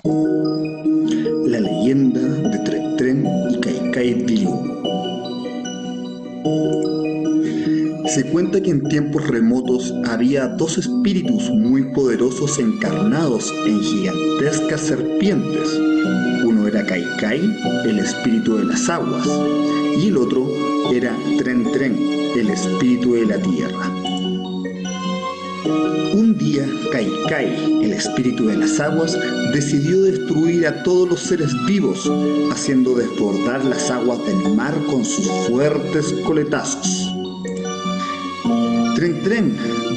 La leyenda de Tren Tren y Kaikai Vilú. Se cuenta que en tiempos remotos había dos espíritus muy poderosos encarnados en gigantescas serpientes. Uno era Kaikai, el espíritu de las aguas, y el otro era Tren Tren, el espíritu de la tierra. Un día, Kaikai, el espíritu de las aguas, decidió destruir a todos los seres vivos, haciendo desbordar las aguas del mar con sus fuertes coletazos. Tren Tren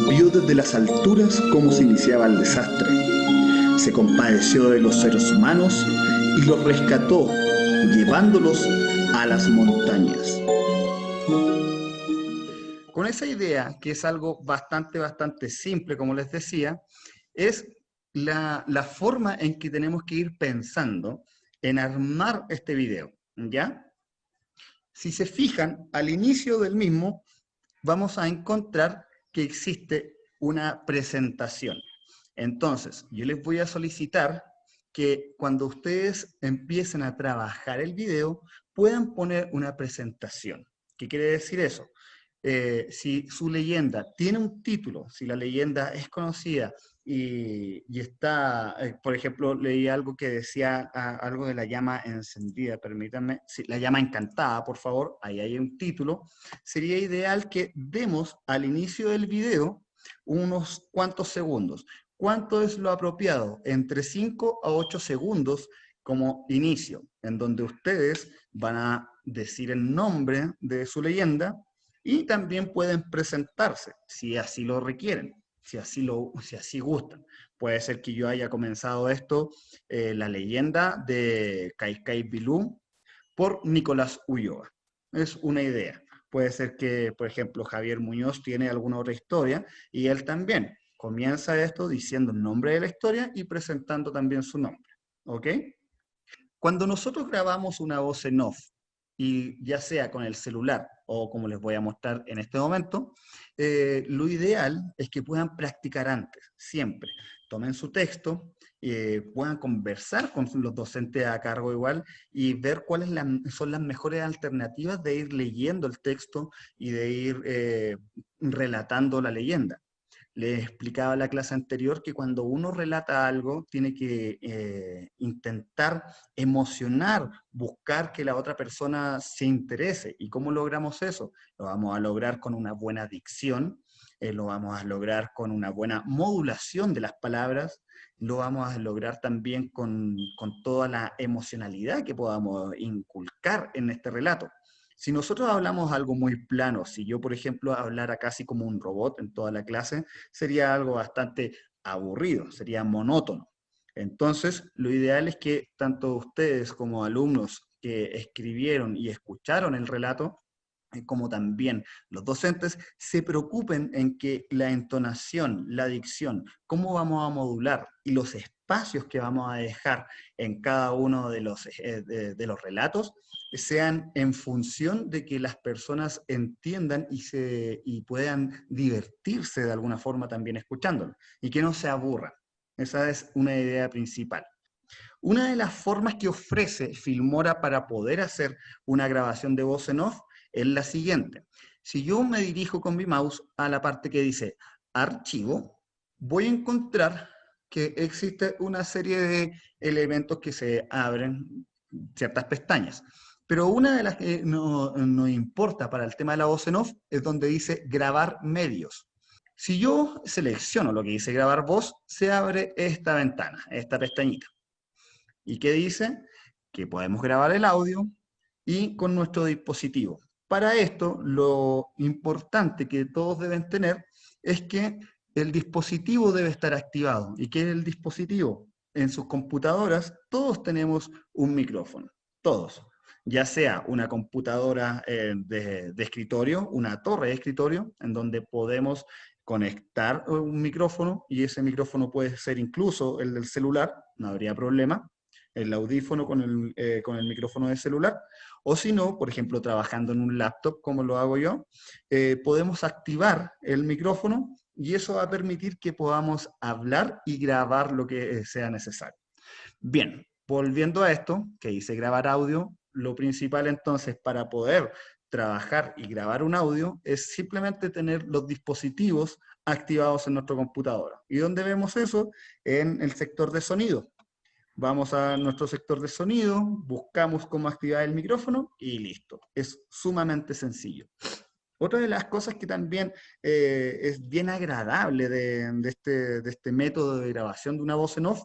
vio desde las alturas cómo se iniciaba el desastre. Se compadeció de los seres humanos y los rescató, llevándolos a las montañas. Con esa idea, que es algo bastante simple, como les decía, es la forma en que tenemos que ir pensando en armar este video, ¿ya? Si se fijan, al inicio del mismo, vamos a encontrar que existe una presentación. Entonces, yo les voy a solicitar que cuando ustedes empiecen a trabajar el video, puedan poner una presentación. ¿Qué quiere decir eso? Si su leyenda tiene un título, si la leyenda es conocida y está, por ejemplo, leí algo que decía algo de la llama encendida, permítanme, sí, la llama encantada, por favor, ahí hay un título, sería ideal que demos al inicio del video unos cuantos segundos. ¿Cuánto es lo apropiado? Entre 5 a 8 segundos como inicio, en donde ustedes van a decir el nombre de su leyenda, y también pueden presentarse, si así lo requieren, si así gustan. Puede ser que yo haya comenzado esto, la leyenda de Kaikai Vilú, por Nicolás Ulloa. Es una idea. Puede ser que, por ejemplo, Javier Muñoz tiene alguna otra historia, y él también comienza esto diciendo el nombre de la historia y presentando también su nombre. ¿Ok? Cuando nosotros grabamos una voz en off, y ya sea con el celular o como les voy a mostrar en este momento, lo ideal es que puedan practicar antes, siempre. Tomen su texto, puedan conversar con los docentes a cargo igual y ver cuáles son las mejores alternativas de ir leyendo el texto y de ir relatando la leyenda. Les explicaba en la clase anterior que cuando uno relata algo, tiene que intentar emocionar, buscar que la otra persona se interese. ¿Y cómo logramos eso? Lo vamos a lograr con una buena dicción, lo vamos a lograr con una buena modulación de las palabras, lo vamos a lograr también con toda la emocionalidad que podamos inculcar en este relato. Si nosotros hablamos algo muy plano, si yo, por ejemplo, hablara casi como un robot en toda la clase, sería algo bastante aburrido, sería monótono. Entonces, lo ideal es que tanto ustedes como alumnos que escribieron y escucharon el relato, como también los docentes, se preocupen en que la entonación, la dicción, cómo vamos a modular y los espacios que vamos a dejar en cada uno de los relatos sean en función de que las personas entiendan y puedan divertirse de alguna forma también escuchándolo, y que no se aburran. Esa es una idea principal. Una de las formas que ofrece Filmora para poder hacer una grabación de voz en off es la siguiente. Si yo me dirijo con mi mouse a la parte que dice archivo, voy a encontrar que existe una serie de elementos que se abren, ciertas pestañas. Pero una de las que nos importa para el tema de la voz en off es donde dice grabar medios. Si yo selecciono lo que dice grabar voz, se abre esta ventana, esta pestañita. ¿Y qué dice? Que podemos grabar el audio y con nuestro dispositivo. Para esto, lo importante que todos deben tener es que el dispositivo debe estar activado. ¿Y qué es el dispositivo? En sus computadoras todos tenemos un micrófono, todos. Ya sea una computadora de escritorio, una torre de escritorio, en donde podemos conectar un micrófono, y ese micrófono puede ser incluso el del celular, no habría problema, el audífono con el micrófono de celular, o si no, por ejemplo, trabajando en un laptop, como lo hago yo, podemos activar el micrófono y eso va a permitir que podamos hablar y grabar lo que sea necesario. Bien, volviendo a esto, que dice grabar audio, lo principal entonces para poder trabajar y grabar un audio es simplemente tener los dispositivos activados en nuestro computador. ¿Y dónde vemos eso? En el sector de sonido. Vamos a nuestro sector de sonido, buscamos cómo activar el micrófono y listo. Es sumamente sencillo. Otra de las cosas que también es bien agradable de este método de grabación de una voz en off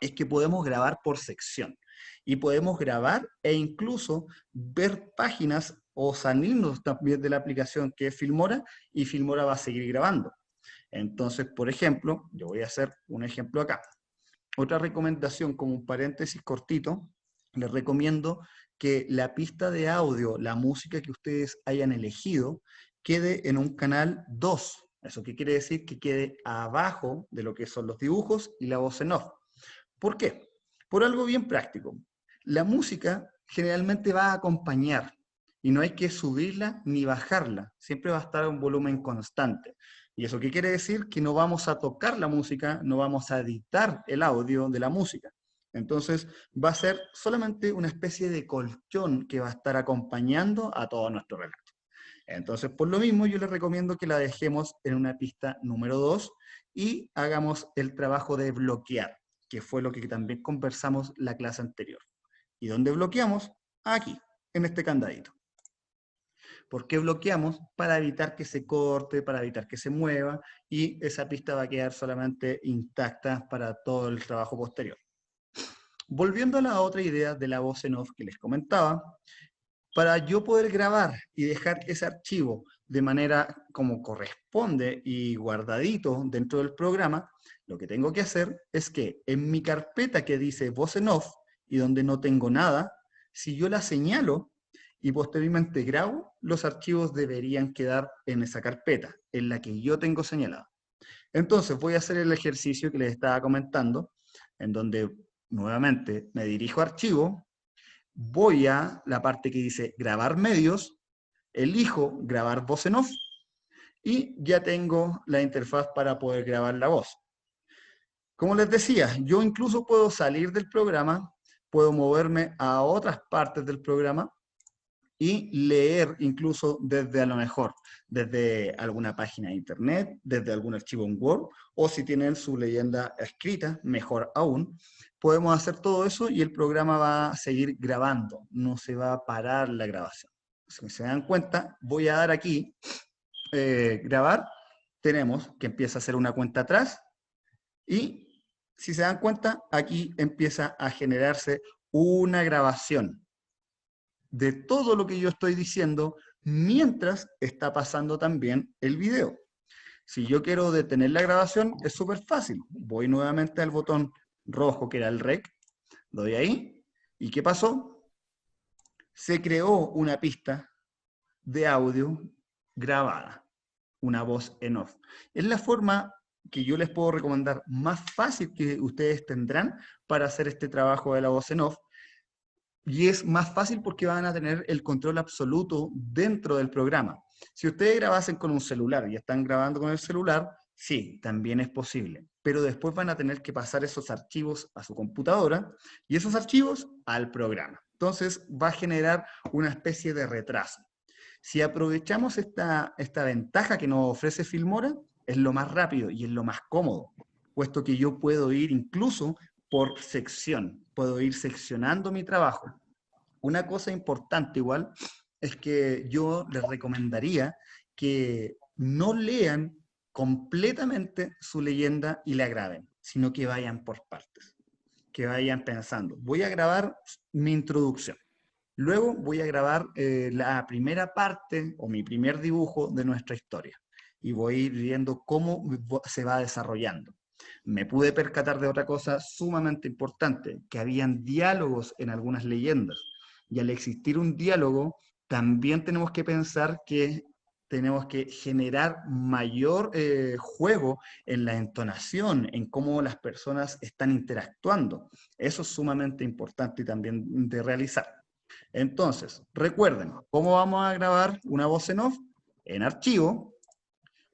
es que podemos grabar por sección y podemos grabar e incluso ver páginas o salirnos también de la aplicación que es Filmora y Filmora va a seguir grabando. Entonces, por ejemplo, yo voy a hacer un ejemplo acá. Otra recomendación, como un paréntesis cortito, les recomiendo que la pista de audio, la música que ustedes hayan elegido, quede en un canal 2. ¿Eso qué quiere decir? Que quede abajo de lo que son los dibujos y la voz en off. ¿Por qué? Por algo bien práctico. La música generalmente va a acompañar y no hay que subirla ni bajarla. Siempre va a estar a un volumen constante. ¿Y eso qué quiere decir? Que no vamos a tocar la música, no vamos a editar el audio de la música. Entonces va a ser solamente una especie de colchón que va a estar acompañando a todo nuestro relato. Entonces, por lo mismo, yo les recomiendo que la dejemos en una pista número 2 y hagamos el trabajo de bloquear, que fue lo que también conversamos la clase anterior. ¿Y dónde bloqueamos? Aquí, en este candadito. ¿Por qué bloqueamos? Para evitar que se corte, para evitar que se mueva, y esa pista va a quedar solamente intacta para todo el trabajo posterior. Volviendo a la otra idea de la voz en off que les comentaba, para yo poder grabar y dejar ese archivo de manera como corresponde y guardadito dentro del programa, lo que tengo que hacer es que en mi carpeta que dice voz en off y donde no tengo nada, si yo la señalo y posteriormente grabo, los archivos deberían quedar en esa carpeta, en la que yo tengo señalada. Entonces voy a hacer el ejercicio que les estaba comentando, en donde nuevamente me dirijo a archivo, voy a la parte que dice grabar medios, elijo grabar voz en off y ya tengo la interfaz para poder grabar la voz. Como les decía, yo incluso puedo salir del programa, puedo moverme a otras partes del programa y leer incluso desde a lo mejor, desde alguna página de internet, desde algún archivo en Word, o si tienen su leyenda escrita, mejor aún, podemos hacer todo eso y el programa va a seguir grabando, no se va a parar la grabación. Si se dan cuenta, voy a dar aquí, grabar, tenemos que empieza a hacer una cuenta atrás y si se dan cuenta, aquí empieza a generarse una grabación de todo lo que yo estoy diciendo mientras está pasando también el video. Si yo quiero detener la grabación, es súper fácil. Voy nuevamente al botón rojo que era el REC, doy ahí, ¿y qué pasó? Se creó una pista de audio grabada, una voz en off. Es la forma que yo les puedo recomendar más fácil que ustedes tendrán para hacer este trabajo de la voz en off. Y es más fácil porque van a tener el control absoluto dentro del programa. Si ustedes grabasen con un celular y están grabando con el celular, sí, también es posible. Pero después van a tener que pasar esos archivos a su computadora y esos archivos al programa. Entonces va a generar una especie de retraso. Si aprovechamos esta ventaja que nos ofrece Filmora, es lo más rápido y es lo más cómodo, puesto que yo puedo ir incluso por sección, puedo ir seccionando mi trabajo. Una cosa importante igual es que yo les recomendaría que no lean completamente su leyenda y la graben, sino que vayan por partes, que vayan pensando. Voy a grabar mi introducción. Luego voy a grabar la primera parte o mi primer dibujo de nuestra historia y voy a ir viendo cómo se va desarrollando. Me pude percatar de otra cosa sumamente importante, que habían diálogos en algunas leyendas. Y al existir un diálogo, también tenemos que pensar que tenemos que generar mayor juego en la entonación, en cómo las personas están interactuando. Eso es sumamente importante y también de realizar. Entonces, recuerden, ¿cómo vamos a grabar una voz en off? En archivo,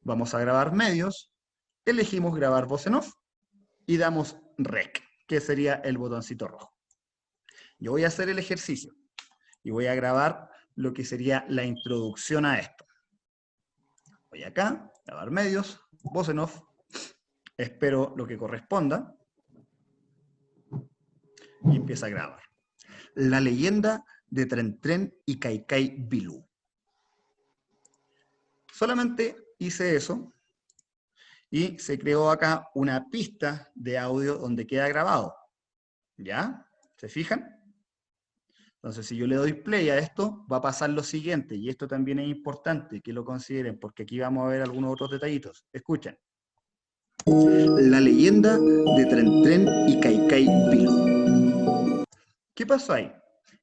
vamos a grabar medios, elegimos grabar voz en off y damos REC, que sería el botoncito rojo. Yo voy a hacer el ejercicio y voy a grabar lo que sería la introducción a esto. Voy acá, grabar medios, voz en off, espero lo que corresponda y empieza a grabar. La leyenda de Tren Tren y Kaikai Bilú. Solamente hice eso y se creó acá una pista de audio donde queda grabado. ¿Ya? ¿Se fijan? Entonces, si yo le doy play a esto, va a pasar lo siguiente, y esto también es importante que lo consideren, porque aquí vamos a ver algunos otros detallitos. Escuchen. La leyenda de Tren Tren y Kaikai Bilú. ¿Qué pasó ahí?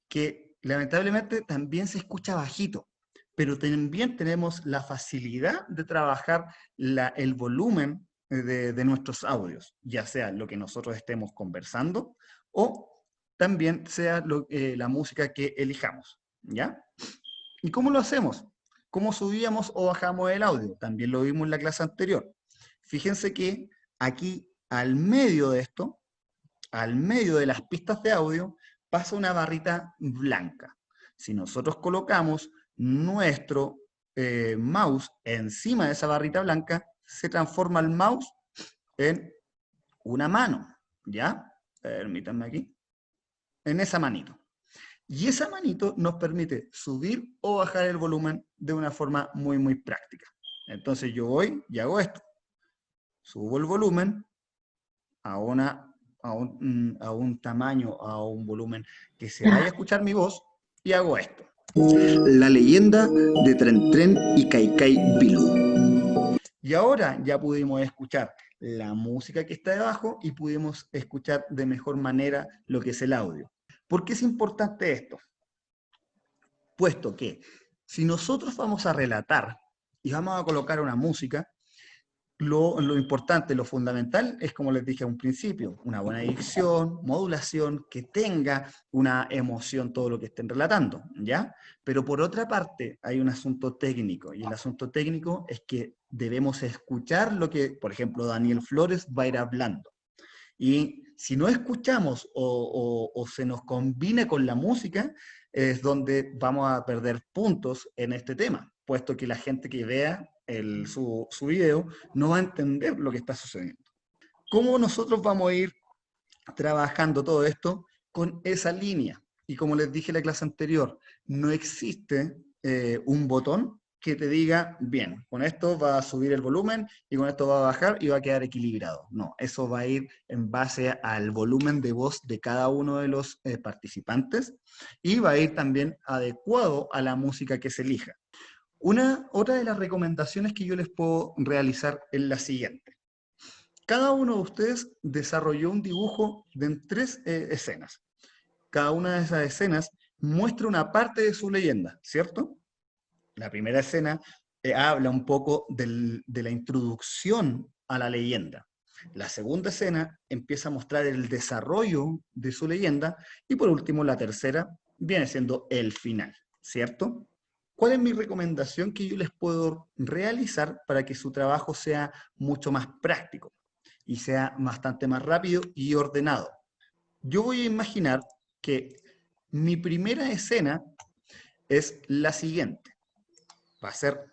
Que lamentablemente también se escucha bajito, pero también tenemos la facilidad de trabajar el volumen de nuestros audios, ya sea lo que nosotros estemos conversando o también sea la música que elijamos, ¿ya? ¿Y cómo lo hacemos? ¿Cómo subíamos o bajamos el audio? También lo vimos en la clase anterior. Fíjense que aquí al medio de esto, al medio de las pistas de audio, pasa una barrita blanca. Si nosotros colocamos nuestro mouse encima de esa barrita blanca, se transforma el mouse en una mano, ¿ya? Permítanme aquí. En esa manito. Y esa manito nos permite subir o bajar el volumen de una forma muy, muy práctica. Entonces yo voy y hago esto. Subo el volumen a un tamaño, a un volumen que se vaya a escuchar mi voz, y hago esto. La leyenda de Tren Tren y Kaikai Bilú. Y ahora ya pudimos escuchar la música que está debajo y pudimos escuchar de mejor manera lo que es el audio. ¿Por qué es importante esto? Puesto que si nosotros vamos a relatar y vamos a colocar una música, lo importante, lo fundamental es, como les dije a un principio, una buena dicción, modulación, que tenga una emoción todo lo que estén relatando, ¿ya? Pero por otra parte hay un asunto técnico, y el asunto técnico es que debemos escuchar lo que, por ejemplo, Daniel Flores va a ir hablando. Y si no escuchamos o se nos combina con la música, es donde vamos a perder puntos en este tema, puesto que la gente que vea su video no va a entender lo que está sucediendo. ¿Cómo nosotros vamos a ir trabajando todo esto? Con esa línea. Y como les dije en la clase anterior, no existe un botón que te diga, bien, con esto va a subir el volumen y con esto va a bajar y va a quedar equilibrado. No, eso va a ir en base al volumen de voz de cada uno de los participantes, y va a ir también adecuado a la música que se elija. Otra de las recomendaciones que yo les puedo realizar es la siguiente. Cada uno de ustedes desarrolló un dibujo de 3 escenas. Cada una de esas escenas muestra una parte de su leyenda, ¿cierto? La primera escena habla un poco de la introducción a la leyenda. La segunda escena empieza a mostrar el desarrollo de su leyenda, y por último la tercera viene siendo el final, ¿cierto? ¿Cuál es mi recomendación que yo les puedo realizar para que su trabajo sea mucho más práctico y sea bastante más rápido y ordenado? Yo voy a imaginar que mi primera escena es la siguiente. Va a ser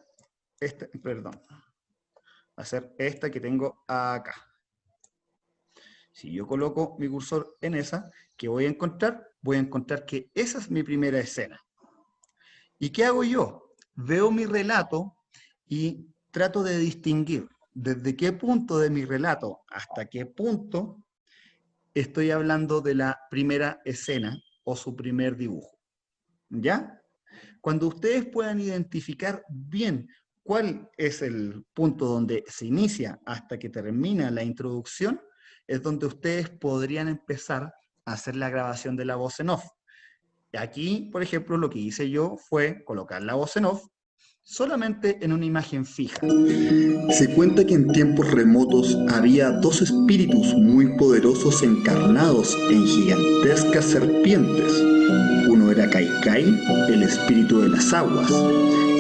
esta, perdón, va a ser esta que tengo acá. Si yo coloco mi cursor en esa, ¿qué voy a encontrar? Voy a encontrar que esa es mi primera escena. ¿Y qué hago yo? Veo mi relato y trato de distinguir desde qué punto de mi relato hasta qué punto estoy hablando de la primera escena o su primer dibujo. ¿Ya? Cuando ustedes puedan identificar bien cuál es el punto donde se inicia hasta que termina la introducción, es donde ustedes podrían empezar a hacer la grabación de la voz en off. Aquí, por ejemplo, lo que hice yo fue colocar la voz en off solamente en una imagen fija. Se cuenta que en tiempos remotos había 2 espíritus muy poderosos encarnados en gigantescas serpientes. Uno era Kaikai, el espíritu de las aguas,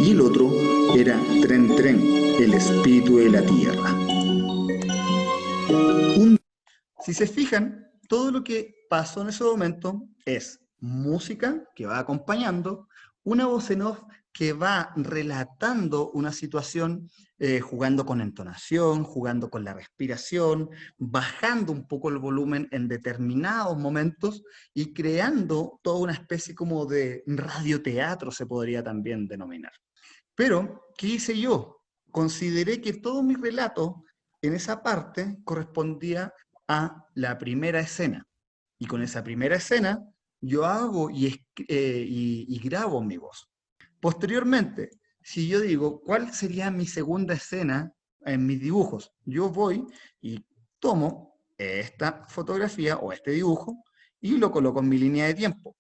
y el otro era Tren Tren, el espíritu de la tierra. Si se fijan, todo lo que pasó en ese momento es música que va acompañando, una voz en off que va relatando una situación, jugando con entonación, jugando con la respiración, bajando un poco el volumen en determinados momentos y creando toda una especie como de radioteatro, se podría también denominar. Pero, ¿qué hice yo? Consideré que todo mi relato en esa parte correspondía a la primera escena. Y con esa primera escena yo hago y grabo mi voz. Posteriormente, si yo digo, ¿cuál sería mi segunda escena en mis dibujos? Yo voy y tomo esta fotografía o este dibujo y lo coloco en mi línea de tiempo.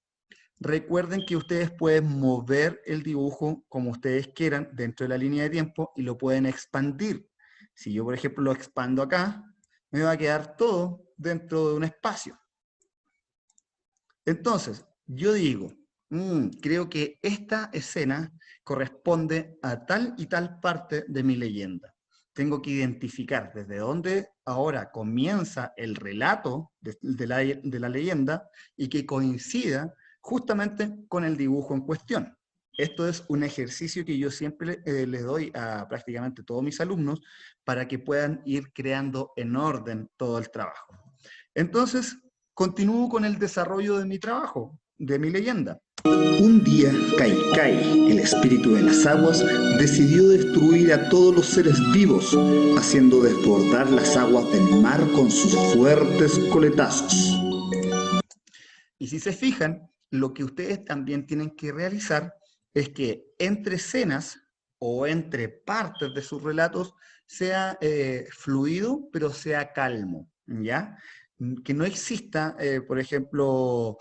Recuerden que ustedes pueden mover el dibujo como ustedes quieran dentro de la línea de tiempo y lo pueden expandir. Si yo, por ejemplo, lo expando acá, me va a quedar todo dentro de un espacio. Entonces, yo digo, creo que esta escena corresponde a tal y tal parte de mi leyenda. Tengo que identificar desde dónde ahora comienza el relato de la leyenda y que coincida justamente con el dibujo en cuestión. Esto es un ejercicio que yo siempre les doy a prácticamente todos mis alumnos para que puedan ir creando en orden todo el trabajo. Entonces, continúo con el desarrollo de mi trabajo, de mi leyenda. Un día, Kaikai, el espíritu de las aguas, decidió destruir a todos los seres vivos, haciendo desbordar las aguas del mar con sus fuertes coletazos. Y si se fijan, lo que ustedes también tienen que realizar es que entre escenas o entre partes de sus relatos sea fluido, pero sea calmo, ¿ya? Que no exista, por ejemplo,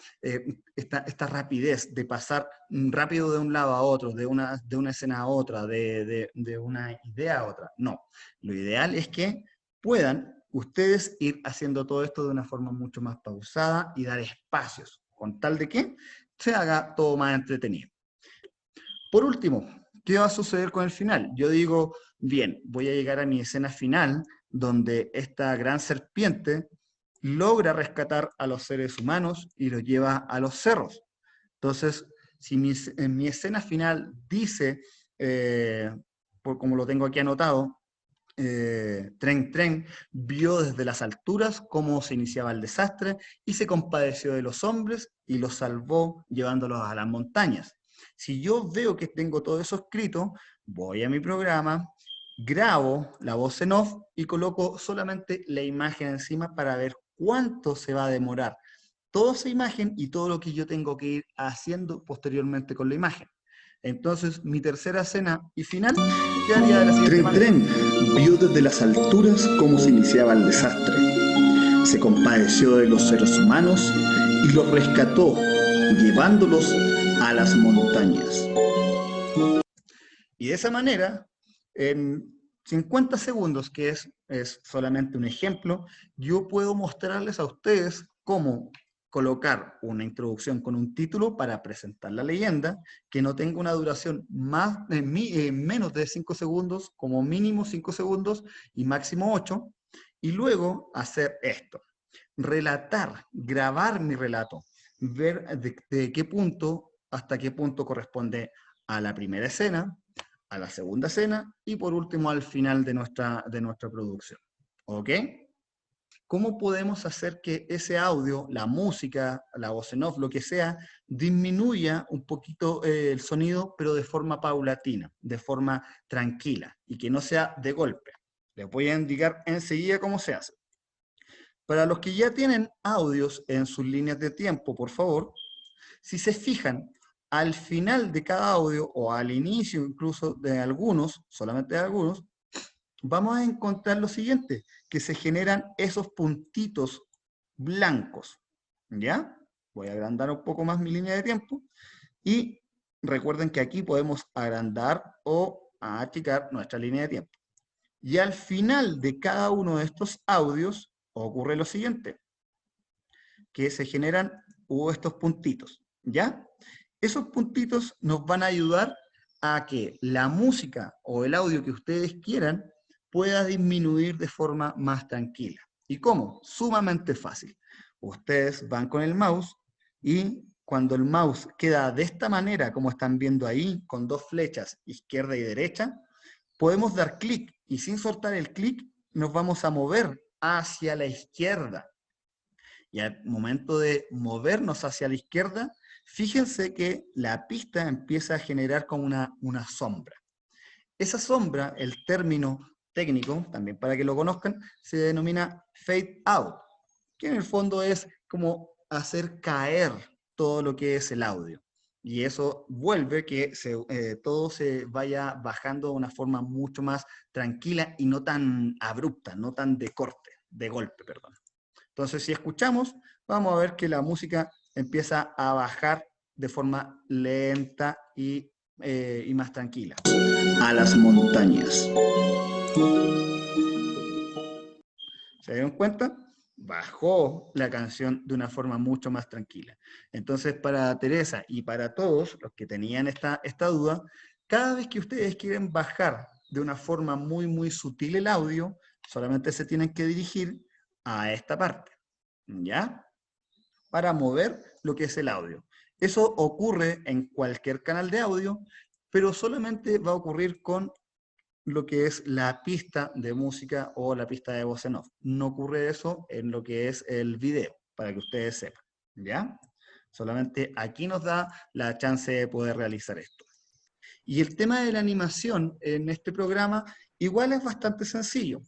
esta rapidez de pasar rápido de un lado a otro, de una escena a otra, de una idea a otra. No, lo ideal es que puedan ustedes ir haciendo todo esto de una forma mucho más pausada y dar espacios, con tal de que se haga todo más entretenido. Por último, ¿qué va a suceder con el final? Yo digo, bien, voy a llegar a mi escena final, donde esta gran serpiente logra rescatar a los seres humanos y los lleva a los cerros. Entonces, si en mi escena final dice, como lo tengo aquí anotado, Tren Tren vio desde las alturas cómo se iniciaba el desastre y se compadeció de los hombres y los salvó llevándolos a las montañas. Si yo veo que tengo todo eso escrito, voy a mi programa, grabo la voz en off y coloco solamente la imagen encima para ver cuánto se va a demorar toda esa imagen y todo lo que yo tengo que ir haciendo posteriormente con la imagen. Entonces, mi tercera escena y final quedaría de la siguiente manera. Tren vio desde las alturas cómo se iniciaba el desastre. Se compadeció de los seres humanos y los rescató, llevándolos a las montañas. Y de esa manera, en 50 segundos, que es solamente un ejemplo, yo puedo mostrarles a ustedes cómo colocar una introducción con un título para presentar la leyenda, que no tenga una duración menos de 5 segundos, como mínimo 5 segundos y máximo 8, y luego hacer esto, relatar, grabar mi relato, ver de qué punto hasta qué punto corresponde a la primera escena, a la segunda escena y por último al final de nuestra producción. ¿Ok? ¿Cómo podemos hacer que ese audio, la música, la voz en off, lo que sea, disminuya un poquito el sonido, pero de forma paulatina, de forma tranquila y que no sea de golpe? Les voy a indicar enseguida cómo se hace. Para los que ya tienen audios en sus líneas de tiempo, por favor, si se fijan, al final de cada audio o al inicio incluso de algunos, solamente de algunos, vamos a encontrar lo siguiente, que se generan esos puntitos blancos, ¿ya? Voy a agrandar un poco más mi línea de tiempo y recuerden que aquí podemos agrandar o achicar nuestra línea de tiempo. Y al final de cada uno de estos audios ocurre lo siguiente, que se generan estos puntitos, ¿ya? Esos puntitos nos van a ayudar a que la música o el audio que ustedes quieran pueda disminuir de forma más tranquila. ¿Y cómo? Sumamente fácil. Ustedes van con el mouse y cuando el mouse queda de esta manera, como están viendo ahí, con dos flechas, izquierda y derecha, podemos dar clic y sin soltar el clic nos vamos a mover hacia la izquierda. Y al momento de movernos hacia la izquierda, fíjense que la pista empieza a generar como una sombra. Esa sombra, el término técnico, también para que lo conozcan, se denomina fade out, que en el fondo es como hacer caer todo lo que es el audio. Y eso vuelve que todo se vaya bajando de una forma mucho más tranquila y no tan abrupta, no tan de corte, de golpe, perdón. Entonces, si escuchamos, vamos a ver que la música empieza a bajar de forma lenta y más tranquila. A las montañas. ¿Se dieron cuenta? Bajó la canción de una forma mucho más tranquila. Entonces, para Teresa y para todos los que tenían esta duda, cada vez que ustedes quieren bajar de una forma muy sutil el audio, solamente se tienen que dirigir a esta parte, ¿ya? Para mover lo que es el audio. Eso ocurre en cualquier canal de audio, pero solamente va a ocurrir con lo que es la pista de música o la pista de voz en off. No ocurre eso en lo que es el video, para que ustedes sepan, ¿ya? Solamente aquí nos da la chance de poder realizar esto. Y el tema de la animación en este programa igual es bastante sencillo.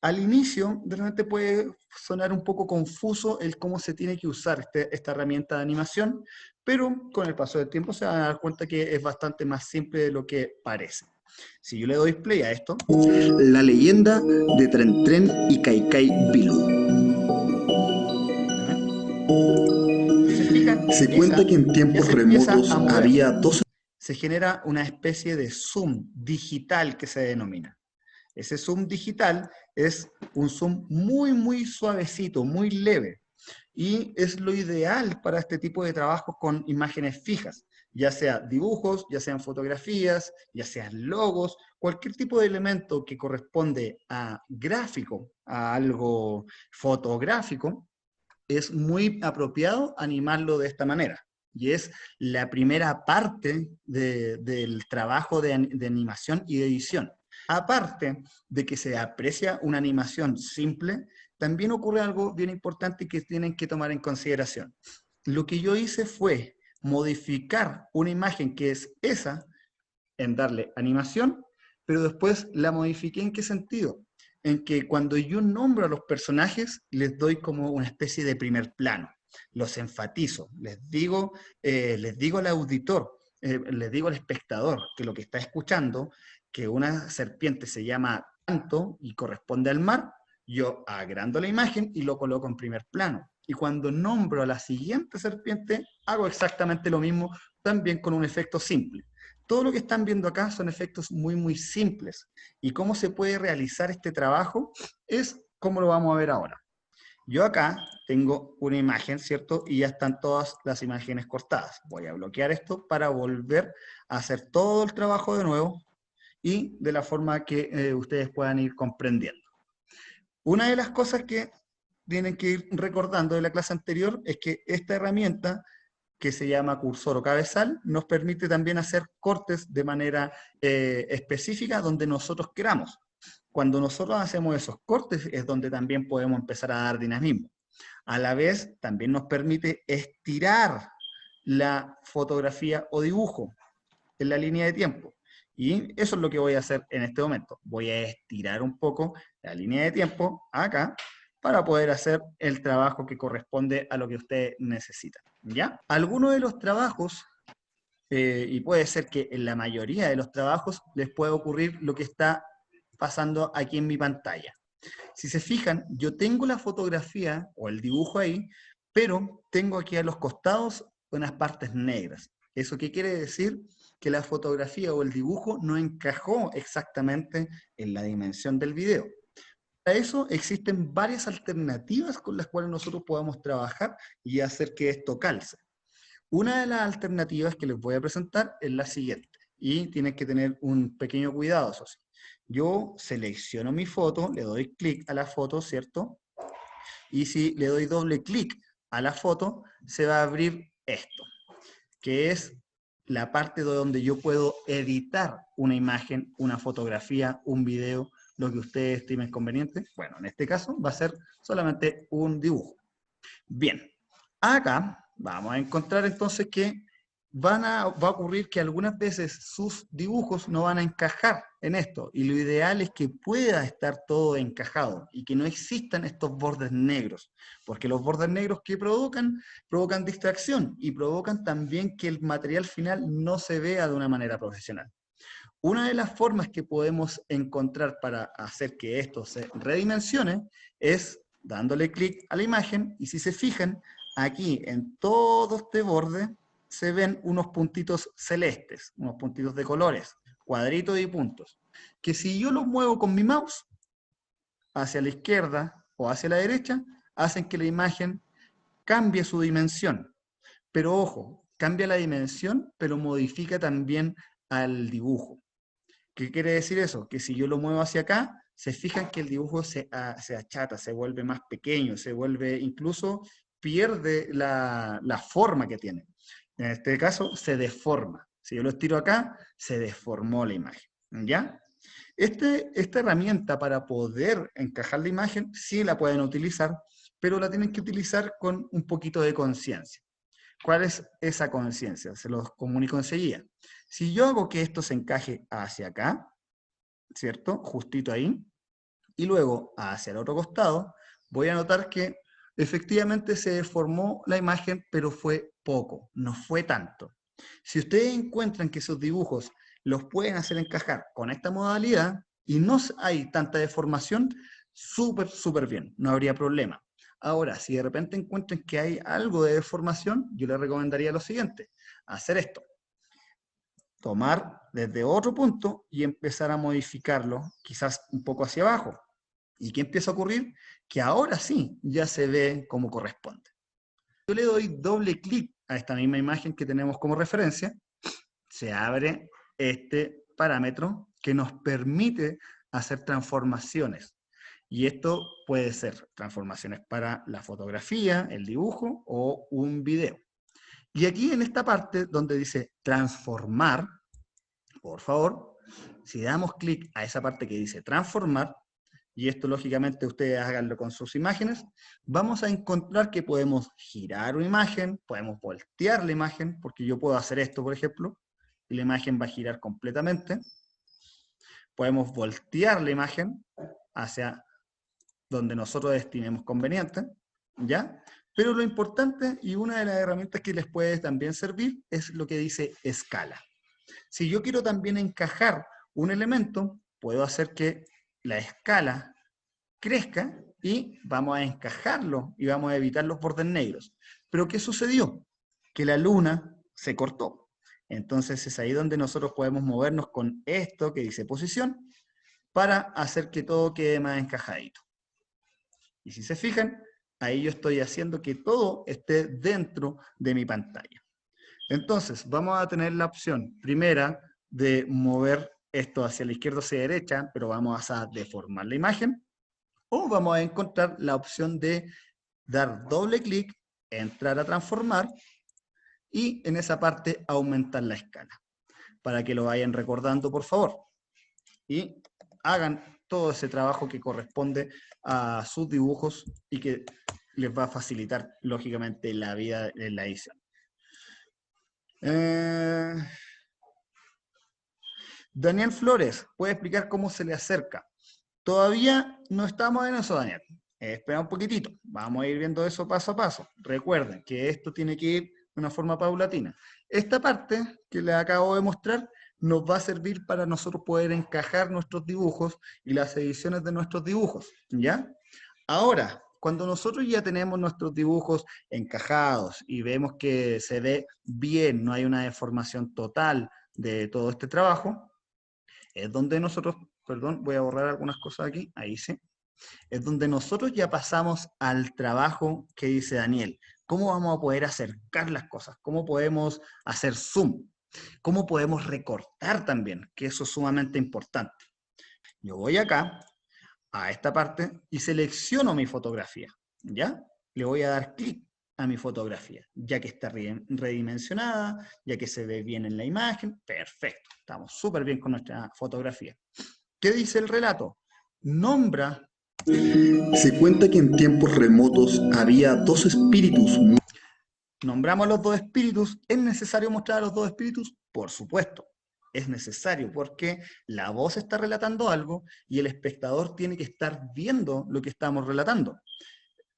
Al inicio, de repente puede sonar un poco confuso el cómo se tiene que usar esta herramienta de animación, pero con el paso del tiempo se van a dar cuenta que es bastante más simple de lo que parece. Si yo le doy play a esto, la leyenda de Tren Tren y Kai Kai Bilú. Se fijan, se cuenta que en tiempos remotos había dos. Se genera una especie de zoom digital que se denomina. Ese zoom digital es un zoom muy suavecito, muy leve. Y es lo ideal para este tipo de trabajos con imágenes fijas, ya sea dibujos, ya sean fotografías, ya sean logos, cualquier tipo de elemento que corresponde a gráfico, a algo fotográfico, es muy apropiado animarlo de esta manera. Y es la primera parte del trabajo de animación y de edición. Aparte de que se aprecia una animación simple, también ocurre algo bien importante que tienen que tomar en consideración. Lo que yo hice fue modificar una imagen que es esa, en darle animación, pero después la modifiqué ¿en qué sentido? En que cuando yo nombro a los personajes, les doy como una especie de primer plano. Los enfatizo, les digo al auditor, les digo al espectador que lo que está escuchando, que una serpiente se llama tanto y corresponde al mar, yo agrando la imagen y lo coloco en primer plano. Y cuando nombro a la siguiente serpiente, hago exactamente lo mismo, también con un efecto simple. Todo lo que están viendo acá son efectos muy simples. ¿Y cómo se puede realizar este trabajo? Es como lo vamos a ver ahora. Yo acá tengo una imagen, ¿cierto? Y ya están todas las imágenes cortadas. Voy a bloquear esto para volver a hacer todo el trabajo de nuevo y de la forma que ustedes puedan ir comprendiendo. Una de las cosas que tienen que ir recordando de la clase anterior es que esta herramienta que se llama cursor o cabezal, nos permite también hacer cortes de manera específica donde nosotros queramos. Cuando nosotros hacemos esos cortes es donde también podemos empezar a dar dinamismo. A la vez, también nos permite estirar la fotografía o dibujo en la línea de tiempo. Y eso es lo que voy a hacer en este momento. Voy a estirar un poco la línea de tiempo acá para poder hacer el trabajo que corresponde a lo que usted necesita, ¿ya? Algunos de los trabajos, y puede ser que en la mayoría de los trabajos les pueda ocurrir lo que está pasando aquí en mi pantalla. Si se fijan, yo tengo la fotografía o el dibujo ahí, pero tengo aquí a los costados unas partes negras. ¿Eso qué quiere decir? Que la fotografía o el dibujo no encajó exactamente en la dimensión del video. Para eso existen varias alternativas con las cuales nosotros podamos trabajar y hacer que esto calce. Una de las alternativas que les voy a presentar es la siguiente, y tienen que tener un pequeño cuidado, eso sí. Yo selecciono mi foto, le doy clic a la foto, ¿cierto? Y si le doy doble clic a la foto, se va a abrir esto, que es la parte donde yo puedo editar una imagen, una fotografía, un video, lo que ustedes estimen conveniente. Bueno, en este caso va a ser solamente un dibujo. Bien, acá vamos a encontrar entonces que va a ocurrir que algunas veces sus dibujos no van a encajar en esto, y lo ideal es que pueda estar todo encajado y que no existan estos bordes negros, porque los bordes negros que provocan distracción y provocan también que el material final no se vea de una manera profesional. Una de las formas que podemos encontrar para hacer que esto se redimensione es dándole clic a la imagen, y si se fijan, aquí en todo este borde se ven unos puntitos celestes, unos puntitos de colores, cuadritos y puntos, que si yo los muevo con mi mouse hacia la izquierda o hacia la derecha, hacen que la imagen cambie su dimensión. Pero ojo, cambia la dimensión, pero modifica también al dibujo. ¿Qué quiere decir eso? Que si yo lo muevo hacia acá, se fijan que el dibujo se achata, se vuelve más pequeño, se vuelve, incluso pierde la forma que tiene. En este caso, se deforma. Si yo lo estiro acá, se deformó la imagen. ¿Ya? Esta herramienta para poder encajar la imagen, sí la pueden utilizar, pero la tienen que utilizar con un poquito de conciencia. ¿Cuál es esa conciencia? Se los comunico enseguida. Si yo hago que esto se encaje hacia acá, ¿cierto? Justito ahí, y luego hacia el otro costado, voy a notar que efectivamente se deformó la imagen, pero fue poco, no fue tanto. Si ustedes encuentran que sus dibujos los pueden hacer encajar con esta modalidad y no hay tanta deformación, súper, súper bien, no habría problema. Ahora, si de repente encuentran que hay algo de deformación, yo les recomendaría lo siguiente: hacer esto. Tomar desde otro punto y empezar a modificarlo, quizás un poco hacia abajo. ¿Y qué empieza a ocurrir? Que ahora sí, ya se ve como corresponde. Yo le doy doble clic a esta misma imagen que tenemos como referencia, se abre este parámetro que nos permite hacer transformaciones. Y esto puede ser transformaciones para la fotografía, el dibujo o un video. Y aquí en esta parte donde dice transformar, por favor, si damos clic a esa parte que dice transformar, y esto lógicamente ustedes háganlo con sus imágenes, vamos a encontrar que podemos girar una imagen, podemos voltear la imagen, porque yo puedo hacer esto, por ejemplo, y la imagen va a girar completamente. Podemos voltear la imagen hacia donde nosotros estimemos conveniente, ¿ya? Pero lo importante, y una de las herramientas que les puede también servir, es lo que dice escala. Si yo quiero también encajar un elemento, puedo hacer que la escala crezca y vamos a encajarlo y vamos a evitar los bordes negros. Pero ¿qué sucedió? Que la luna se cortó. Entonces es ahí donde nosotros podemos movernos con esto que dice posición para hacer que todo quede más encajadito. Y si se fijan, ahí yo estoy haciendo que todo esté dentro de mi pantalla. Entonces, vamos a tener la opción primera de mover esto hacia la izquierda o hacia la derecha, pero vamos a deformar la imagen. O vamos a encontrar la opción de dar doble clic, entrar a transformar y en esa parte aumentar la escala. Para que lo vayan recordando, por favor. Y hagan todo ese trabajo que corresponde a sus dibujos y que les va a facilitar, lógicamente, la vida en la edición. Daniel Flores, ¿puede explicar cómo se le acerca? Todavía no estamos en eso, Daniel. Espera un poquitito. Vamos a ir viendo eso paso a paso. Recuerden que esto tiene que ir de una forma paulatina. Esta parte que les acabo de mostrar nos va a servir para nosotros poder encajar nuestros dibujos y las ediciones de nuestros dibujos, ¿ya? Ahora, cuando nosotros ya tenemos nuestros dibujos encajados y vemos que se ve bien, no hay una deformación total de todo este trabajo, es donde nosotros, perdón, voy a borrar algunas cosas aquí, ahí sí, es donde nosotros ya pasamos al trabajo que dice Daniel. ¿Cómo vamos a poder acercar las cosas? ¿Cómo podemos hacer zoom? ¿Cómo podemos recortar también? Que eso es sumamente importante. Yo voy acá, a esta parte, y selecciono mi fotografía, ¿ya? Le voy a dar clic a mi fotografía, ya que está redimensionada, ya que se ve bien en la imagen. Perfecto, estamos súper bien con nuestra fotografía. ¿Qué dice el relato? Nombra. Se cuenta que en tiempos remotos había dos espíritus. Nombramos a los dos espíritus. ¿Es necesario mostrar a los dos espíritus? Por supuesto, es necesario porque la voz está relatando algo y el espectador tiene que estar viendo lo que estamos relatando.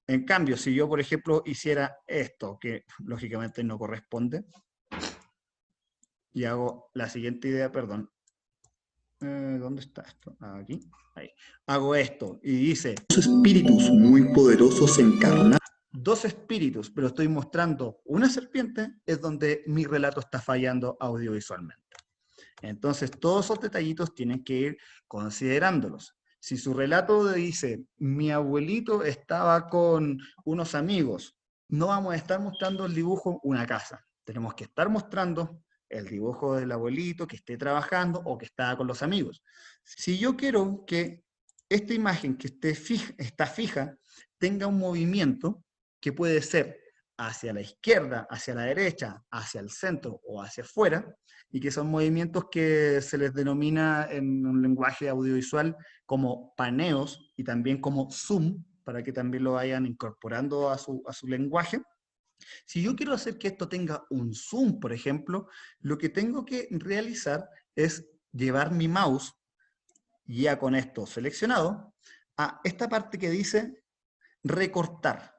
En cambio, si yo, por ejemplo, hiciera esto, que lógicamente no corresponde, y hago la siguiente idea, perdón. ¿Dónde está esto? Aquí. Ahí. Hago esto y dice: dos espíritus muy poderosos encarnados. Dos espíritus, pero estoy mostrando una serpiente, es donde mi relato está fallando audiovisualmente. Entonces, todos esos detallitos tienen que ir considerándolos. Si su relato dice, mi abuelito estaba con unos amigos, no vamos a estar mostrando el dibujo una casa. Tenemos que estar mostrando el dibujo del abuelito que esté trabajando o que estaba con los amigos. Si yo quiero que esta imagen que está fija tenga un movimiento que puede ser hacia la izquierda, hacia la derecha, hacia el centro o hacia afuera, y que son movimientos que se les denomina en un lenguaje audiovisual como paneos y también como zoom, para que también lo vayan incorporando a su lenguaje. Si yo quiero hacer que esto tenga un zoom, por ejemplo, lo que tengo que realizar es llevar mi mouse, ya con esto seleccionado, a esta parte que dice recortar,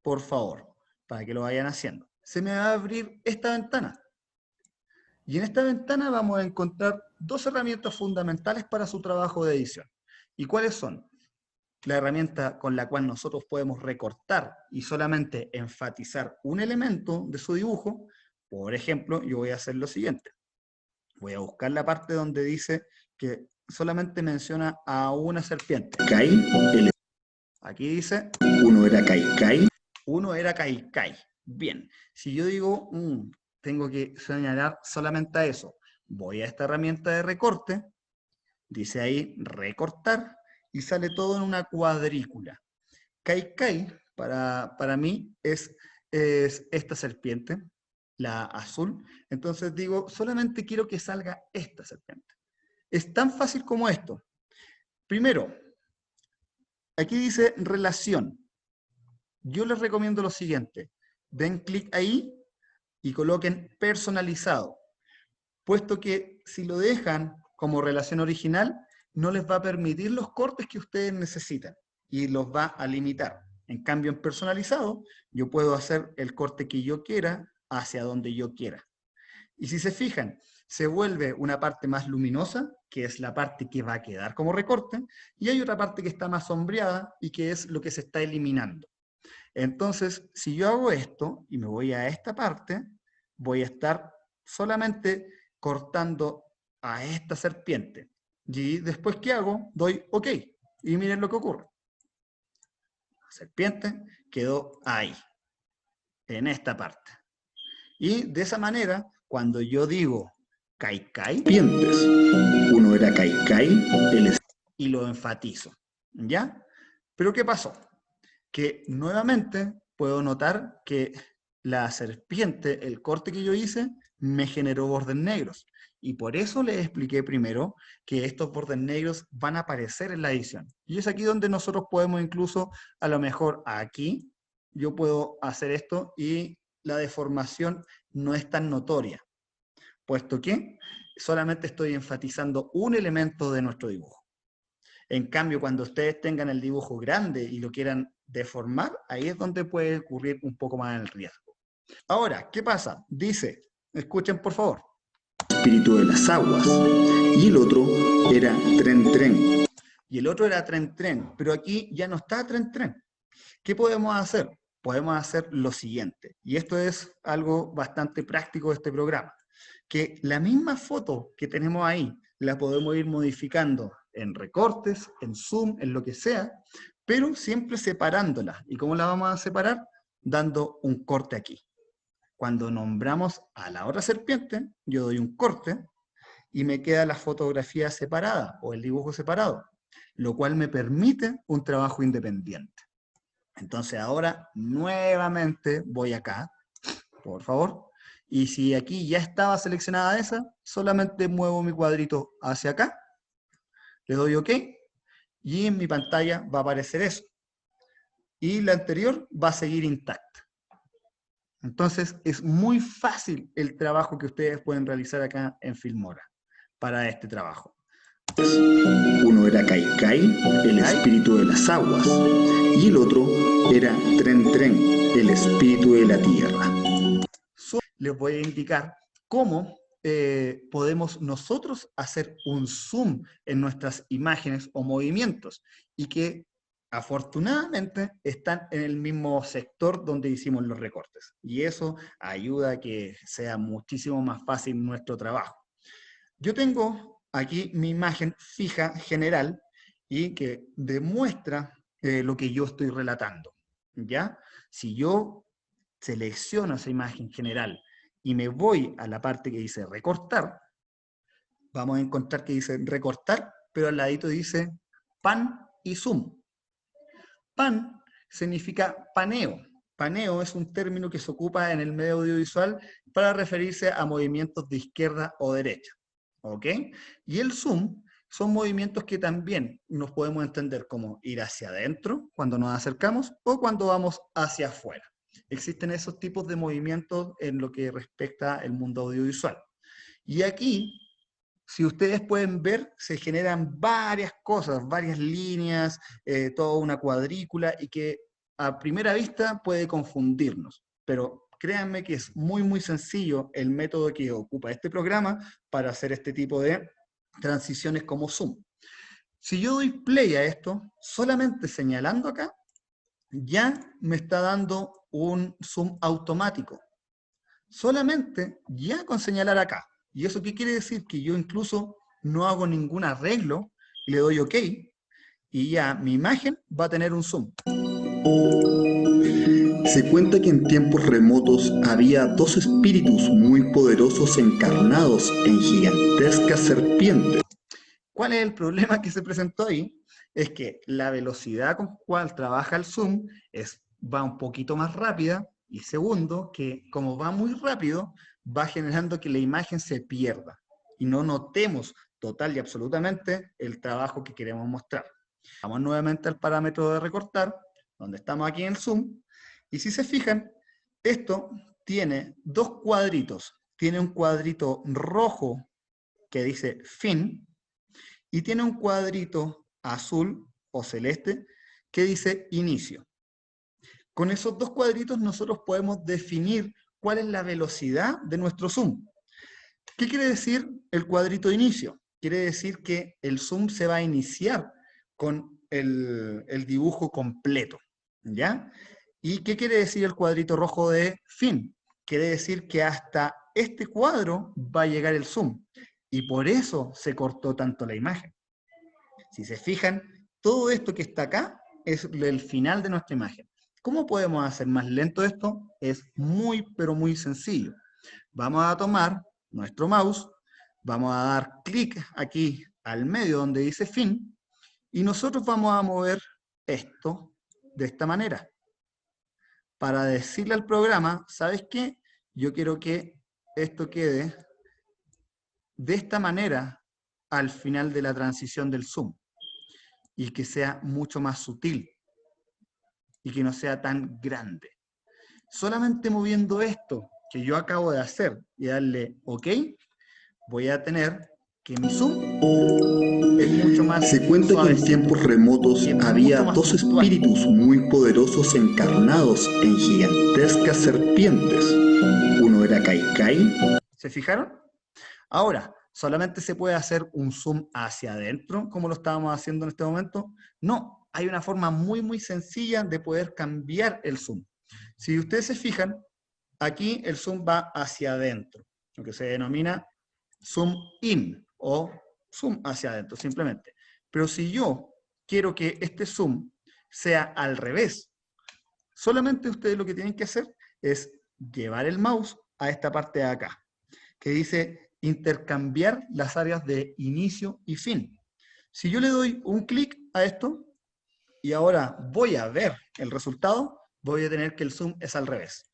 por favor, para que lo vayan haciendo. Se me va a abrir esta ventana. Y en esta ventana vamos a encontrar dos herramientas fundamentales para su trabajo de edición. ¿Y cuáles son? La herramienta con la cual nosotros podemos recortar y solamente enfatizar un elemento de su dibujo. Por ejemplo, yo voy a hacer lo siguiente. Voy a buscar la parte donde dice que solamente menciona a una serpiente. Aquí dice... Uno era Kaikai. Uno era Kaikai. Bien, si yo digo, tengo que señalar solamente a eso, voy a esta herramienta de recorte, dice ahí recortar, y sale todo en una cuadrícula. Kaikai, para mí, es esta serpiente, la azul. Entonces digo, solamente quiero que salga esta serpiente. Es tan fácil como esto. Primero, aquí dice relación. Yo les recomiendo lo siguiente. Den clic ahí y coloquen personalizado, puesto que si lo dejan como relación original, no les va a permitir los cortes que ustedes necesitan y los va a limitar. En cambio, en personalizado, yo puedo hacer el corte que yo quiera hacia donde yo quiera. Y si se fijan, se vuelve una parte más luminosa, que es la parte que va a quedar como recorte, y hay otra parte que está más sombreada y que es lo que se está eliminando. Entonces, si yo hago esto y me voy a esta parte, voy a estar solamente cortando a esta serpiente. Y después, ¿qué hago? Doy OK. Y miren lo que ocurre. La serpiente quedó ahí, en esta parte. Y de esa manera, cuando yo digo Kaikai, serpientes, uno era Kaikai, y lo enfatizo. ¿Ya? Pero ¿qué pasó? Que nuevamente puedo notar que la serpiente, el corte que yo hice, me generó bordes negros. Y por eso les expliqué primero que estos bordes negros van a aparecer en la edición. Y es aquí donde nosotros podemos incluso, a lo mejor aquí, yo puedo hacer esto y la deformación no es tan notoria, puesto que solamente estoy enfatizando un elemento de nuestro dibujo. En cambio, cuando ustedes tengan el dibujo grande y lo quieran deformar, ahí es donde puede ocurrir un poco más el riesgo. Ahora, ¿qué pasa? Dice, escuchen por favor. Espíritu de las aguas. Y el otro era Tren Tren. Y el otro era Tren Tren, pero aquí ya no está Tren Tren. ¿Qué podemos hacer? Podemos hacer lo siguiente, y esto es algo bastante práctico de este programa, que la misma foto que tenemos ahí la podemos ir modificando en recortes, en zoom, en lo que sea, pero siempre separándolas. ¿Y cómo la vamos a separar? Dando un corte aquí. Cuando nombramos a la otra serpiente, yo doy un corte y me queda la fotografía separada o el dibujo separado, lo cual me permite un trabajo independiente. Entonces ahora nuevamente voy acá, por favor. Y si aquí ya estaba seleccionada esa, solamente muevo mi cuadrito hacia acá, le doy OK, y en mi pantalla va a aparecer eso. Y la anterior va a seguir intacta. Entonces es muy fácil el trabajo que ustedes pueden realizar acá en Filmora para este trabajo. Uno era Kaikai, el espíritu de las aguas, y el otro era Tren Tren, el espíritu de la tierra. Les voy a indicar cómo podemos nosotros hacer un zoom en nuestras imágenes o movimientos y que afortunadamente están en el mismo sector donde hicimos los recortes. Y eso ayuda a que sea muchísimo más fácil nuestro trabajo. Yo tengo aquí mi imagen fija general y que demuestra lo que yo estoy relatando. ¿Ya? Si yo selecciono esa imagen general y me voy a la parte que dice recortar, vamos a encontrar que dice recortar, pero al ladito dice pan y zoom. Pan significa paneo. Paneo es un término que se ocupa en el medio audiovisual para referirse a movimientos de izquierda o derecha. ¿Ok? Y el zoom son movimientos que también nos podemos entender como ir hacia adentro cuando nos acercamos o cuando vamos hacia afuera. Existen esos tipos de movimientos en lo que respecta al mundo audiovisual. Y aquí, si ustedes pueden ver, se generan varias cosas, varias líneas, toda una cuadrícula, y que a primera vista puede confundirnos. Pero créanme que es muy, muy sencillo el método que ocupa este programa para hacer este tipo de transiciones como zoom. Si yo doy play a esto, solamente señalando acá, ya me está dando un zoom automático. Solamente ya con señalar acá. ¿Y eso qué quiere decir? Que yo incluso no hago ningún arreglo, y le doy OK, y ya mi imagen va a tener un zoom. Se cuenta que en tiempos remotos había dos espíritus muy poderosos encarnados en gigantescas serpientes. ¿Cuál es el problema que se presentó ahí? Es que la velocidad con cual trabaja el zoom va un poquito más rápida, y segundo, que como va muy rápido, va generando que la imagen se pierda y no notemos total y absolutamente el trabajo que queremos mostrar. Vamos nuevamente al parámetro de recortar, donde estamos aquí en el zoom, y si se fijan, esto tiene dos cuadritos. Tiene un cuadrito rojo que dice fin, y tiene un cuadrito azul o celeste que dice inicio. Con esos dos cuadritos nosotros podemos definir cuál es la velocidad de nuestro zoom. ¿Qué quiere decir el cuadrito inicio? Quiere decir que el zoom se va a iniciar con el dibujo completo, ¿ya? ¿Y qué quiere decir el cuadrito rojo de fin? Quiere decir que hasta este cuadro va a llegar el zoom, y por eso se cortó tanto la imagen. Si se fijan, todo esto que está acá es el final de nuestra imagen. ¿Cómo podemos hacer más lento esto? Es muy, pero muy sencillo. Vamos a tomar nuestro mouse, vamos a dar clic aquí al medio donde dice fin, y nosotros vamos a mover esto de esta manera. Para decirle al programa, ¿sabes qué? Yo quiero que esto quede de esta manera al final de la transición del zoom, y que sea mucho más sutil, y que no sea tan grande. Solamente moviendo esto que yo acabo de hacer y darle OK, voy a tener que mi zoom es mucho más Se cuenta que en tiempos remotos había dos espíritus muy poderosos encarnados en gigantescas serpientes. Uno era Kaikai. ¿Se fijaron? Ahora, ¿solamente se puede hacer un zoom hacia adentro, como lo estábamos haciendo en este momento? No, hay una forma muy, muy sencilla de poder cambiar el zoom. Si ustedes se fijan, aquí el zoom va hacia adentro, lo que se denomina zoom in o zoom hacia adentro, simplemente. Pero si yo quiero que este zoom sea al revés, solamente ustedes lo que tienen que hacer es llevar el mouse a esta parte de acá, que dice intercambiar las áreas de inicio y fin. Si yo le doy un clic a esto, y ahora voy a ver el resultado, voy a tener que el zoom es al revés.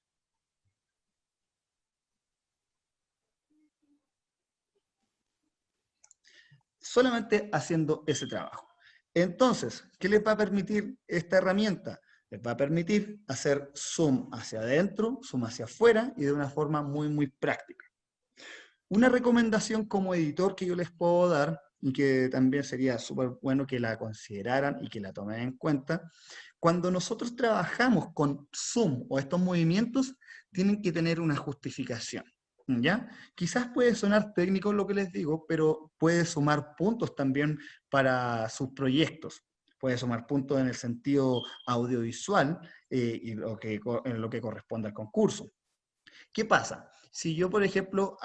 Solamente haciendo ese trabajo. Entonces, ¿qué les va a permitir esta herramienta? Les va a permitir hacer zoom hacia adentro, zoom hacia afuera y de una forma muy, muy práctica. Una recomendación como editor que yo les puedo dar, y que también sería súper bueno que la consideraran y que la tomen en cuenta, cuando nosotros trabajamos con zoom o estos movimientos, tienen que tener una justificación. ¿Ya? Quizás puede sonar técnico lo que les digo, pero puede sumar puntos también para sus proyectos. Puede sumar puntos en el sentido audiovisual y en lo que corresponde al concurso. ¿Qué pasa? Si yo, por ejemplo,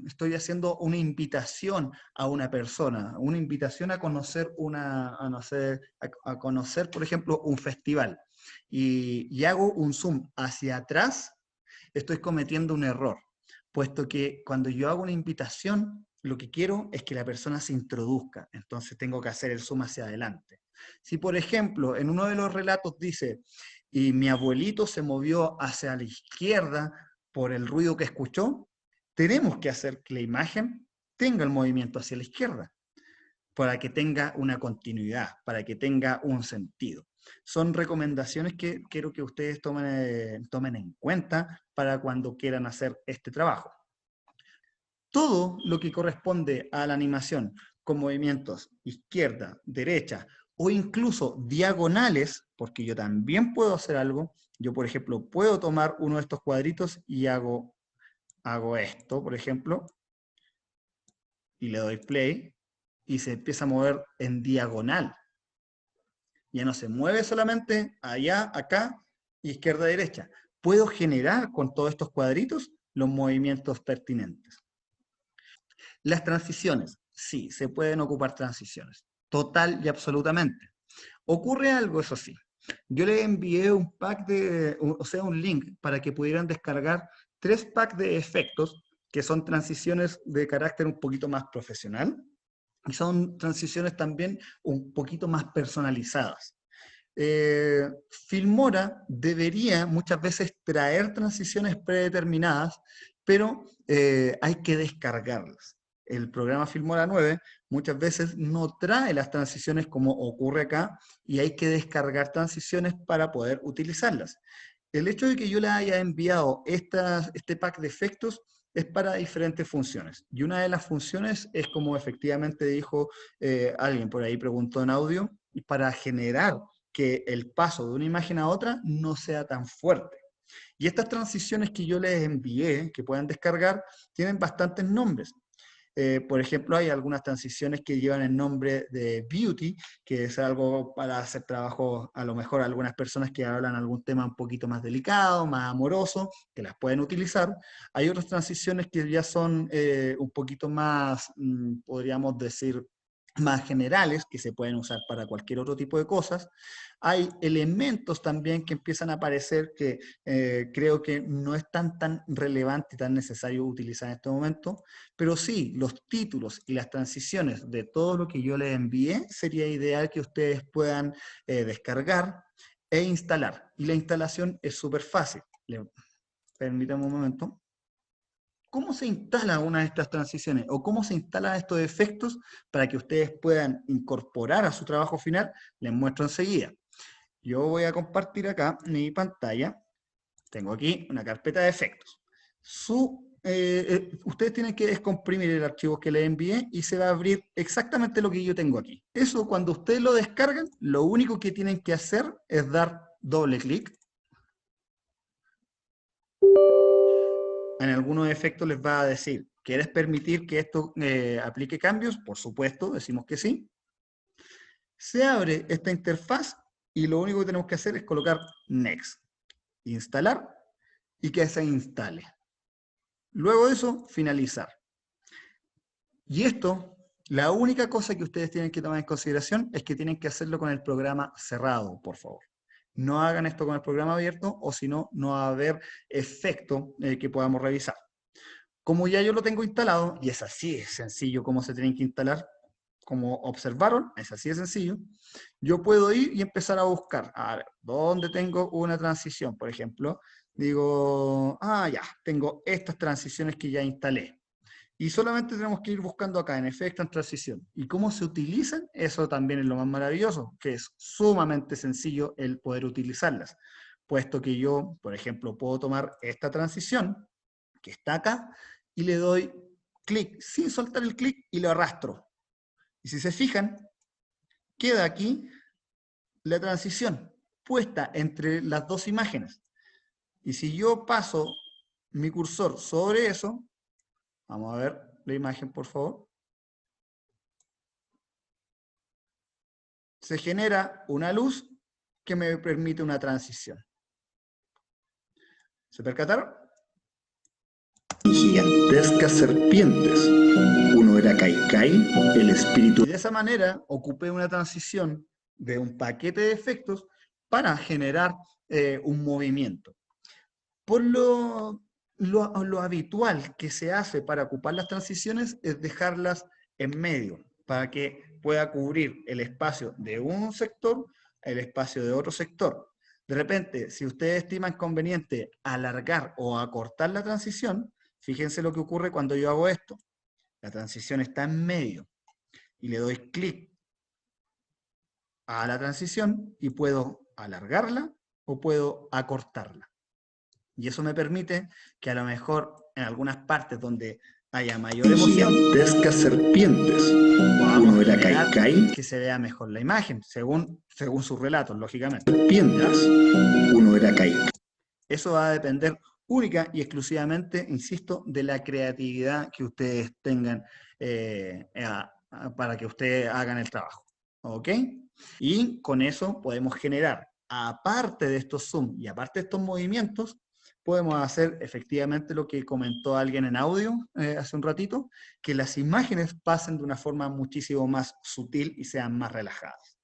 estoy haciendo una invitación a una persona, una invitación a conocer a conocer, por ejemplo, un festival, y hago un zoom hacia atrás, estoy cometiendo un error, puesto que cuando yo hago una invitación, lo que quiero es que la persona se introduzca, entonces tengo que hacer el zoom hacia adelante. Si, por ejemplo, en uno de los relatos dice, y mi abuelito se movió hacia la izquierda por el ruido que escuchó, tenemos que hacer que la imagen tenga el movimiento hacia la izquierda, para que tenga una continuidad, para que tenga un sentido. Son recomendaciones que quiero que ustedes tomen en cuenta para cuando quieran hacer este trabajo. Todo lo que corresponde a la animación con movimientos izquierda, derecha o incluso diagonales, porque yo también puedo hacer algo. Yo, por ejemplo, puedo tomar uno de estos cuadritos y hago esto, por ejemplo, y le doy play, y se empieza a mover en diagonal. Ya no se mueve solamente allá, acá, izquierda, derecha. Puedo generar con todos estos cuadritos los movimientos pertinentes. Las transiciones, sí, se pueden ocupar transiciones, total y absolutamente. Ocurre algo, eso sí. Yo les envié un pack un link para que pudieran descargar 3 packs de efectos que son transiciones de carácter un poquito más profesional y son transiciones también un poquito más personalizadas. Filmora debería muchas veces traer transiciones predeterminadas, pero hay que descargarlas. El programa Filmora 9 muchas veces no trae las transiciones como ocurre acá y hay que descargar transiciones para poder utilizarlas. El hecho de que yo le haya enviado este pack de efectos es para diferentes funciones. Y una de las funciones es, como efectivamente dijo alguien por ahí, preguntó en audio, para generar que el paso de una imagen a otra no sea tan fuerte. Y estas transiciones que yo les envié, que puedan descargar, tienen bastantes nombres. Por ejemplo, hay algunas transiciones que llevan el nombre de beauty, que es algo para hacer trabajo, a lo mejor algunas personas que hablan algún tema un poquito más delicado, más amoroso, que las pueden utilizar. Hay otras transiciones que ya son un poquito más, podríamos decir, más generales, que se pueden usar para cualquier otro tipo de cosas. Hay elementos también que empiezan a aparecer que creo que no es tan relevante y tan necesario utilizar en este momento, pero sí, los títulos y las transiciones de todo lo que yo les envié, sería ideal que ustedes puedan descargar e instalar. Y la instalación es súper fácil. Permítanme un momento. ¿Cómo se instala una de estas transiciones o cómo se instalan estos efectos para que ustedes puedan incorporar a su trabajo final? Les muestro enseguida. Yo voy a compartir acá mi pantalla. Tengo aquí una carpeta de efectos. Ustedes tienen que descomprimir el archivo que les envié y se va a abrir exactamente lo que yo tengo aquí. Eso, cuando ustedes lo descargan, lo único que tienen que hacer es dar doble clic. En algunos efectos les va a decir, ¿quieres permitir que esto aplique cambios? Por supuesto, decimos que sí. Se abre esta interfaz y lo único que tenemos que hacer es colocar Next, instalar y que se instale. Luego de eso, finalizar. Y esto, la única cosa que ustedes tienen que tomar en consideración es que tienen que hacerlo con el programa cerrado, por favor. No hagan esto con el programa abierto o si no, no va a haber efecto que podamos revisar. Como ya yo lo tengo instalado, y es así, es sencillo cómo se tienen que instalar, como observaron, es así de sencillo, yo puedo ir y empezar a buscar, a ver, ¿dónde tengo una transición? Por ejemplo, digo, ya, tengo estas transiciones que ya instalé. Y solamente tenemos que ir buscando acá, en efecto, en transición. ¿Y cómo se utilizan? Eso también es lo más maravilloso, que es sumamente sencillo el poder utilizarlas. Puesto que yo, por ejemplo, puedo tomar esta transición, que está acá, y le doy clic, sin soltar el clic, y lo arrastro. Y si se fijan, queda aquí la transición puesta entre las dos imágenes. Y si yo paso mi cursor sobre eso, vamos a ver la imagen, por favor. Se genera una luz que me permite una transición. ¿Se percataron? Gigantescas serpientes. Uno era Kaikai, el espíritu. Y de esa manera ocupé una transición de un paquete de efectos para generar un movimiento. Por lo habitual que se hace para ocupar las transiciones es dejarlas en medio, para que pueda cubrir el espacio de un sector, el espacio de otro sector. De repente, si ustedes estiman conveniente alargar o acortar la transición, fíjense lo que ocurre cuando yo hago esto. La transición está en medio y le doy clic a la transición y puedo alargarla o puedo acortarla. Y eso me permite que a lo mejor en algunas partes donde haya mayor emoción, gigantescas serpientes. Uno era Kaikai, que se vea mejor la imagen, según sus relatos, lógicamente. Serpientes. Uno era Kaikai. Eso va a depender única y exclusivamente, insisto, de la creatividad que ustedes tengan para que ustedes hagan el trabajo. ¿Ok? Y con eso podemos generar, aparte de estos zoom y aparte de estos movimientos, podemos hacer efectivamente lo que comentó alguien en audio hace un ratito, que las imágenes pasen de una forma muchísimo más sutil y sean más relajadas.